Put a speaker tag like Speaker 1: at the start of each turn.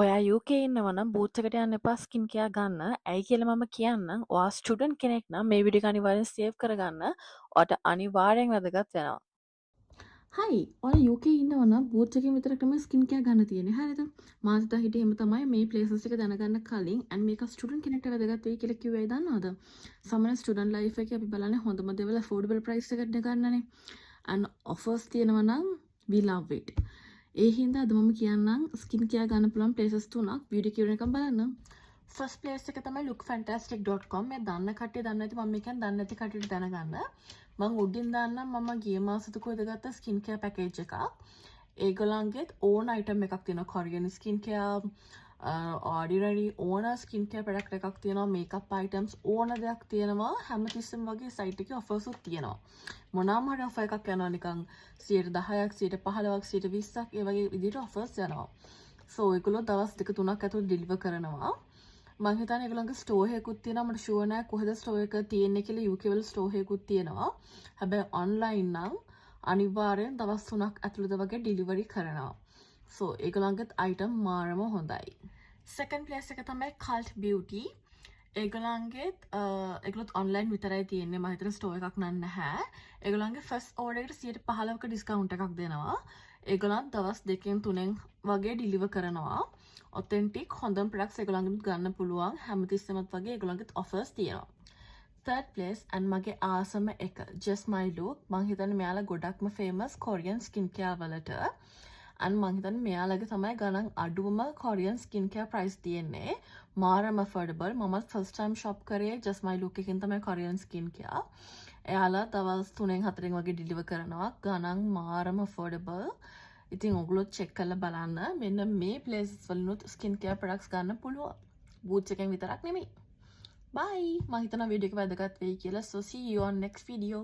Speaker 1: ඔයා UK ඉන්නවා නම් බූට්ස් එකට යන්න එපා ස්කින් කෙයා ගන්න. ඇයි කියලා මම කියන්නම්. ඔයා ස්ටුඩන්ට් කෙනෙක් නම් මේ වීඩියෝ එක අනිවාර්යෙන් සේව් කරගන්න. ඔයාට අනිවාර්යෙන් වැදගත් වෙනවා.
Speaker 2: හයි ඔයාලා UK ඉන්නවා නම් බූට්ස් එකෙන් විතරක් තමයි ස්කින් කෙයා ගන්න තියෙන්නේ. හරිද? මාත් හිතා හිටියේ එහෙම තමයි මේ ප්ලේසස් ටික දැනගන්න කලින් and මේක ස්ටුඩන්ට් කෙනෙක්ට වැදගත් වෙයි කියලා කිව්වේ දන්නවද? සාමාන්‍ය ස්ටුඩන්ට් ලයිෆ් එකේ අපි බලන්නේ හොඳම දේවල් affordable price එකට ගන්නනේ. and offers තියෙනවා නම් we love it. ඒ හින්දා අද මම කියන්නම් ස්කින් කෙයා ගන්න පුළුවන් ප්ලේසස් තුනක් වීඩියෝ කියවන එකම බලන්න. ෆස්ට් ප්ලේස් එක තමයි lookfantastic.com. මේ දන්න කට්ටිය දන්නේ නැති මම මේකෙන් දන්නේ නැති කට්ටියට දැනගන්න. මම උඩින් දාන්නම් මම ගිය මාසෙට කොහෙද ගත්ත ස්කින් කෙයා පැකේජ් එකක්. ඒගොල්ලන්ගෙත් ඕන අයිටම් එකක් තියෙනවා. කොරියන් ස්කින් කෙයා ordinary ඕන ස්කින් කෙයා ප්‍රොඩක්ට් එකක් තියෙනවා. මේකප් අයිටම්ස් ඕන දෙයක් තියෙනවා. හැමතිස්සෙම වගේ සයිට් එකේ ඔෆර්ස් උත් තියෙනවා. මොනවාම හරි ඔෆර් එකක් යනවා නිකන් 10%ක් 15%ක් 20%ක් ඒ වගේ විදිහට ඔෆර්ස් යනවා. සෝ ඒගොල්ලෝ දවස් 2-3ක් ඇතුළත ඩිලිවර් කරනවා. මං හිතන්නේ ඒගොල්ලන්ගේ ස්ටෝර් එකකුත් තියෙනවා. මට ෂුවර් නෑ කොහෙද ස්ටෝර් එක තියෙන්නේ කියලා UK වල ස්ටෝර් එකකුත් තියෙනවා. හැබැයි ඔන්ලයින් නම් අනිවාර්යෙන් දවස් 3ක් ඇතුළත වගේ ඩිලිවරි කරනවා. සෝ ඒගොල්ලන්ගේත් අයිටම් මාරම හොඳයි. සෙකන්ඩ් ප්ලේස් එක තමයි Cult Beauty. ඒගොල්ලන්ගේත් ඒගොල්ලොත් ඔන්ලයින් විතරයි තියෙන්නේ. මම හිතන ස්ටෝර් එකක් නැහැ. ඒගොල්ලන්ගේ ෆස්ට් ඕඩර් එකට 15%ක ඩිස්කවුන්ට් එකක් දෙනවා. ඒගොල්ලන් දවස් 2-3 වගේ ඩිලිවර් කරනවා. ඔතෙන්ටික් හොඳම ප්‍රොඩක්ට්ස් ඒගොල්ලන්ගෙත් ගන්න පුළුවන්. හැමතිස්සෙමත් වගේ ඒගොල්ලන්ගෙත් ඔෆර්ස් තියෙනවා. third place and මගේ ආසම එක just my look. මං හිතන්නේ මෙයාලා ගොඩක්ම famous Korean skincare වලට. and මං හිතන්නේ මෙයාලගේ තමයි ගණන් අඩුවම Korean skincare price තියෙන්නේ. මාරම affordable. මමත් first time shop කරේ just my look එකෙන් තමයි Korean skincare. එයාලා දවස් 3-4 වගේ deliver කරනවා. ගණන් මාරම affordable. ඉතින් ඔයගොල්ලෝ check කරලා බලන්න. මෙන්න මේ places වලිනුත් skincare products ගන්න පුළුවන්. Boots එකෙන් විතරක් නෙමෙයි. Bye! මම හිතනවා වීඩියෝ එක වැදගත් වෙයි කියලා. So see you on next video.